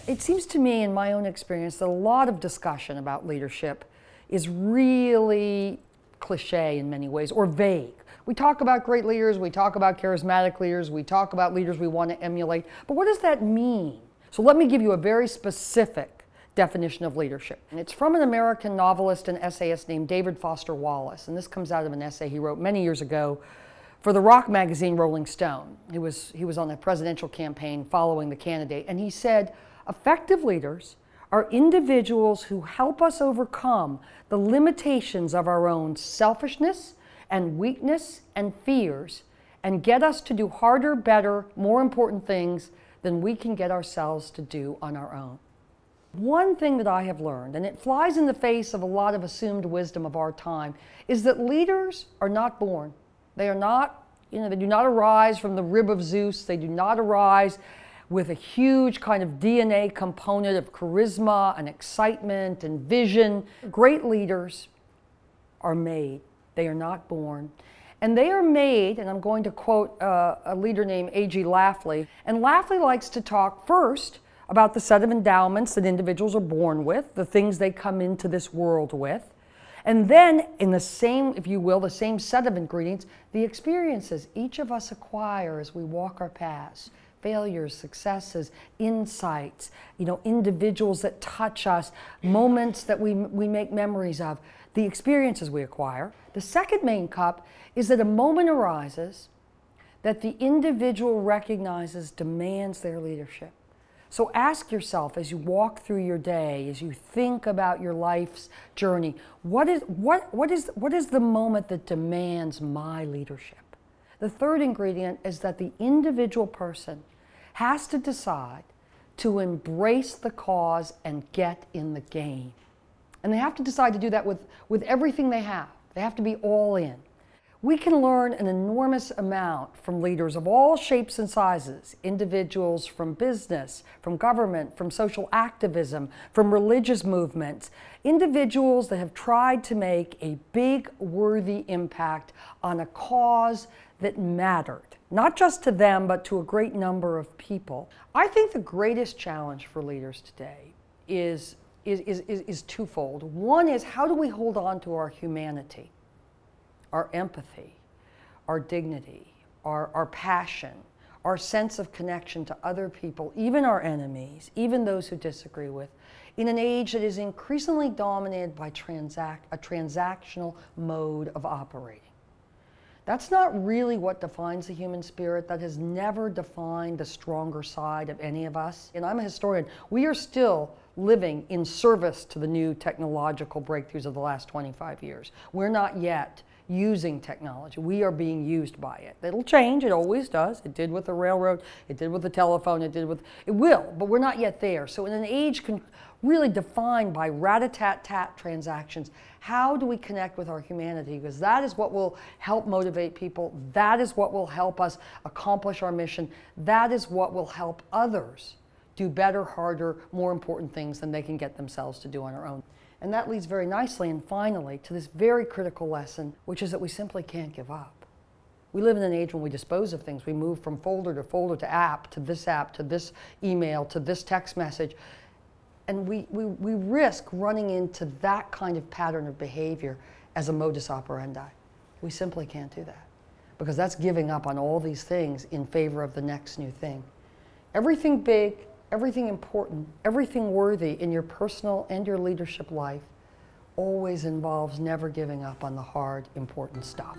It seems to me, in my own experience, that a lot of discussion about leadership is really cliche in many ways, or vague. We talk about great leaders, we talk about charismatic leaders, we talk about leaders we want to emulate, but what does that mean? So let me give you a very specific definition of leadership. And it's from an American novelist and essayist named David Foster Wallace, and this comes out of an essay he wrote many years ago for the rock magazine Rolling Stone. He was on a presidential campaign following the candidate, and he said, "Effective leaders are individuals who help us overcome the limitations of our own selfishness and weakness and fears and get us to do harder, better, more important things than we can get ourselves to do on our own." One thing that I have learned, and it flies in the face of a lot of assumed wisdom of our time, is that leaders are not born. They are not, they do not arise from the rib of Zeus. They do not arise with a huge kind of DNA component of charisma and excitement and vision. Great leaders are made. They are not born. And they are made, and I'm going to quote a leader named A.G. Lafley, and Lafley likes to talk first about the set of endowments that individuals are born with, the things they come into this world with, and then in the same, if you will, the same set of ingredients, the experiences each of us acquire as we walk our paths. Failures, successes, insights, individuals that touch us, moments that we make memories of, the experiences we acquire. The second main cup is that a moment arises that the individual recognizes demands their leadership. So ask yourself as you walk through your day, as you think about your life's journey, what is the moment that demands my leadership? The third ingredient is that the individual person has to decide to embrace the cause and get in the game. And they have to decide to do that with everything they have. They have to be all in. We can learn an enormous amount from leaders of all shapes and sizes, individuals from business, from government, from social activism, from religious movements, individuals that have tried to make a big, worthy impact on a cause that mattered, not just to them, but to a great number of people. I think the greatest challenge for leaders today is twofold. One is, how do we hold on to our humanity? Our empathy, our dignity, our passion, our sense of connection to other people, even our enemies, even those who disagree with, in an age that is increasingly dominated by a transactional mode of operating. That's not really what defines the human spirit. That has never defined the stronger side of any of us. And I'm a historian. We are still living in service to the new technological breakthroughs of the last 25 years. We're not yet using technology. We are being used by it. It'll change, it always does. It did with the railroad, it did with the telephone, it will, but we're not yet there. So in an age really defined by rat-a-tat-tat transactions, how do we connect with our humanity? Because that is what will help motivate people. That is what will help us accomplish our mission. That is what will help others do better, harder, more important things than they can get themselves to do on our own. And that leads very nicely and finally to this very critical lesson, which is that we simply can't give up. We live in an age when we dispose of things. We move from folder to app, to this email, to this text message. And we risk running into that kind of pattern of behavior as a modus operandi. We simply can't do that, because that's giving up on all these things in favor of the next new thing. Everything big, everything important, everything worthy in your personal and your leadership life always involves never giving up on the hard, important stuff.